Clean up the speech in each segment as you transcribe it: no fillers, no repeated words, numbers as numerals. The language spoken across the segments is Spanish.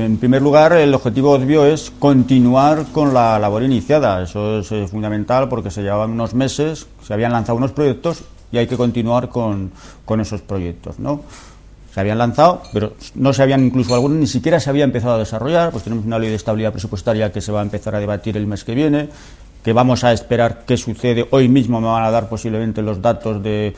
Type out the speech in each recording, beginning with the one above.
En primer lugar, el objetivo obvio es continuar con la labor iniciada. Eso es fundamental porque se llevaban unos meses, se habían lanzado unos proyectos y hay que continuar con esos proyectos, ¿no? Se habían lanzado, pero no se habían, incluso algunos ni siquiera se había empezado a desarrollar. Pues tenemos una ley de estabilidad presupuestaria que se va a empezar a debatir el mes que viene, que vamos a esperar qué sucede. Hoy mismo me van a dar posiblemente los datos de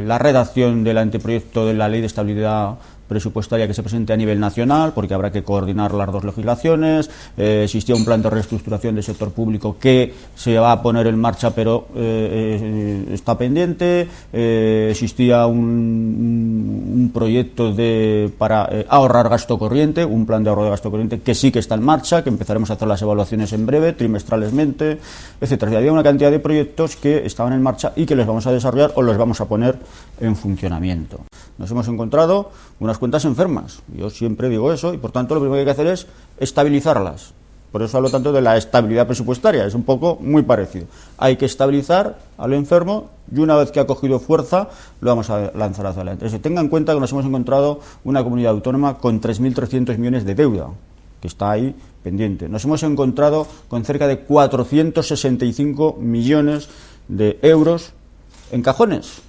la redacción del anteproyecto de la ley de estabilidad presupuestaria que se presente a nivel nacional, porque habrá que coordinar las dos legislaciones. Existía un plan de reestructuración del sector público que se va a poner en marcha, pero está pendiente. Existía un proyecto para ahorrar gasto corriente, un plan de ahorro de gasto corriente que sí que está en marcha, que empezaremos a hacer las evaluaciones en breve, trimestralmente, etcétera. Había una cantidad de proyectos que estaban en marcha y que los vamos a desarrollar o los vamos a poner en funcionamiento. Nos hemos encontrado unas cuentas enfermas, yo siempre digo eso, y por tanto lo primero que hay que hacer es estabilizarlas. Por eso hablo tanto de la estabilidad presupuestaria, es un poco muy parecido. Hay que estabilizar al enfermo y una vez que ha cogido fuerza lo vamos a lanzar hacia adelante. Se tenga en cuenta que nos hemos encontrado una comunidad autónoma con 3.300 millones de deuda, que está ahí pendiente. Nos hemos encontrado con cerca de 465 millones de euros en cajones,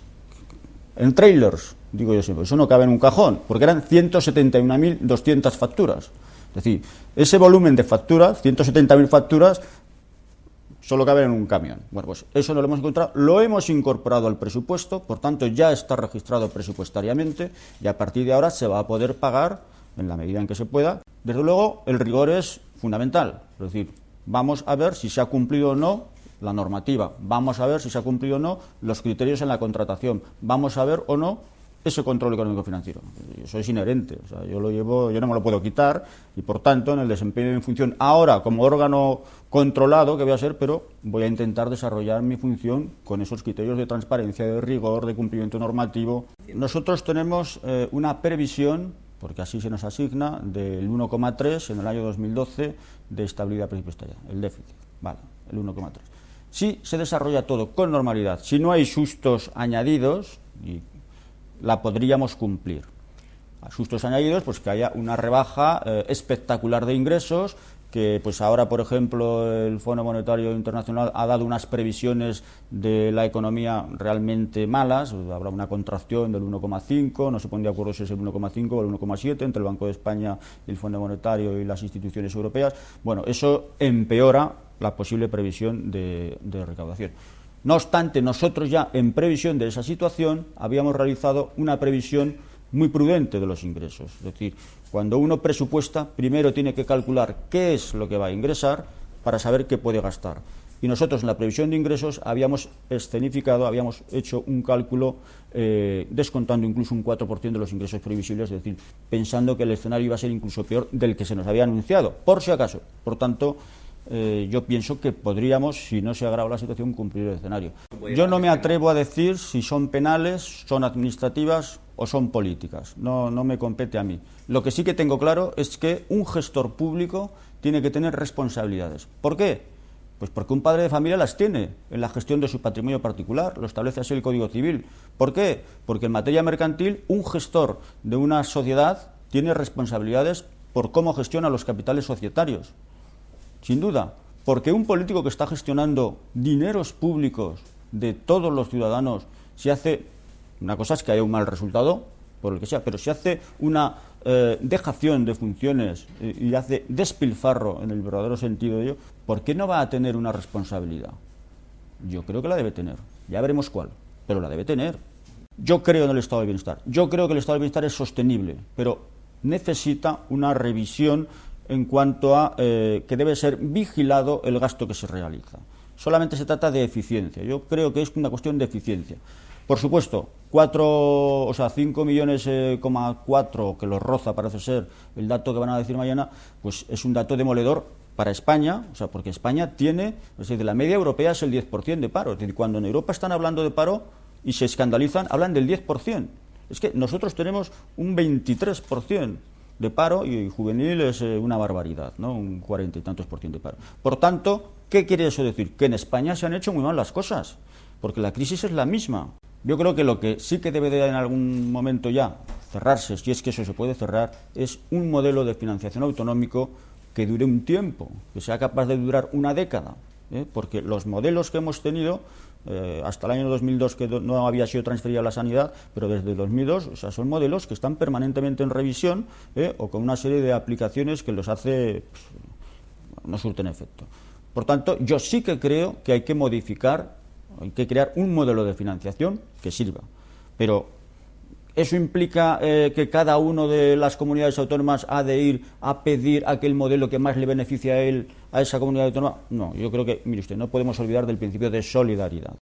en trailers, digo yo siempre. Eso no cabe en un cajón, porque eran 171.200 facturas. Es decir, ese volumen de facturas, 170.000 facturas, solo caben en un camión. Bueno, pues eso no lo hemos encontrado, lo hemos incorporado al presupuesto, por tanto ya está registrado presupuestariamente y a partir de ahora se va a poder pagar en la medida en que se pueda. Desde luego, el rigor es fundamental, es decir, vamos a ver si se ha cumplido o no la normativa, vamos a ver si se ha cumplido o no los criterios en la contratación, vamos a ver o no ese control económico financiero. Eso es inherente, o sea, yo no me lo puedo quitar y por tanto en el desempeño de mi función ahora como órgano controlado que voy a ser, pero voy a intentar desarrollar mi función con esos criterios de transparencia, de rigor, de cumplimiento normativo. Nosotros tenemos una previsión, porque así se nos asigna, del 1,3 en el año 2012 de estabilidad presupuestaria, el déficit, vale, el 1,3. Si se desarrolla todo con normalidad, si no hay sustos añadidos, y la podríamos cumplir. A sustos añadidos, pues que haya una rebaja espectacular de ingresos, que pues ahora, por ejemplo, el Fondo Monetario Internacional ha dado unas previsiones de la economía realmente malas, habrá una contracción del 1,5, no se ponen de acuerdo si es el 1,5 o el 1,7 entre el Banco de España, el Fondo Monetario y las instituciones europeas. Bueno, eso empeora la posible previsión de recaudación. No obstante, nosotros ya en previsión de esa situación habíamos realizado una previsión muy prudente de los ingresos. Es decir, cuando uno presupuesta, primero tiene que calcular qué es lo que va a ingresar para saber qué puede gastar. Y nosotros en la previsión de ingresos habíamos escenificado, habíamos hecho un cálculo descontando incluso un 4% de los ingresos previsibles, es decir, pensando que el escenario iba a ser incluso peor del que se nos había anunciado, por si acaso. Por tanto, yo pienso que podríamos, si no se agrava la situación, cumplir el escenario. Yo no me atrevo a decir si son penales, son administrativas o son políticas. No me compete a mí. Lo que sí que tengo claro es que un gestor público tiene que tener responsabilidades. ¿Por qué? Pues porque un padre de familia las tiene en la gestión de su patrimonio particular, lo establece así el Código Civil. ¿Por qué? Porque en materia mercantil un gestor de una sociedad tiene responsabilidades por cómo gestiona los capitales societarios. Sin duda, porque un político que está gestionando dineros públicos de todos los ciudadanos, si hace, una cosa es que haya un mal resultado, por el que sea, pero si hace una dejación de funciones y hace despilfarro en el verdadero sentido de ello, ¿por qué no va a tener una responsabilidad? Yo creo que la debe tener, ya veremos cuál, pero la debe tener. Yo creo en el estado de bienestar, yo creo que el estado de bienestar es sostenible, pero necesita una revisión en cuanto a que debe ser vigilado el gasto que se realiza. Solamente se trata de eficiencia. Yo creo que es una cuestión de eficiencia. Por supuesto, 5 millones, que los roza, parece ser, el dato que van a decir mañana, pues es un dato demoledor para España, o sea, porque España tiene, es decir, la media europea es el 10% de paro. Es decir, cuando en Europa están hablando de paro y se escandalizan, hablan del 10%. Es que nosotros tenemos un 23%. De paro y juvenil es una barbaridad, ¿no? Un 40 y tantos % de paro. Por tanto, ¿qué quiere eso decir? Que en España se han hecho muy mal las cosas, porque la crisis es la misma. Yo creo que lo que sí que debe de en algún momento ya cerrarse, si es que eso se puede cerrar, es un modelo de financiación autonómico que dure un tiempo, que sea capaz de durar una década, porque los modelos que hemos tenido hasta el año 2002, que no había sido transferida a la sanidad, pero desde el 2002, o sea, son modelos que están permanentemente en revisión o con una serie de aplicaciones que los hace, no surten efecto. Por tanto, yo sí que creo que hay que modificar, hay que crear un modelo de financiación que sirva, pero ¿eso implica que cada una de las comunidades autónomas ha de ir a pedir aquel modelo que más le beneficie a él, a esa comunidad autónoma? No, yo creo que, mire usted, no podemos olvidar del principio de solidaridad.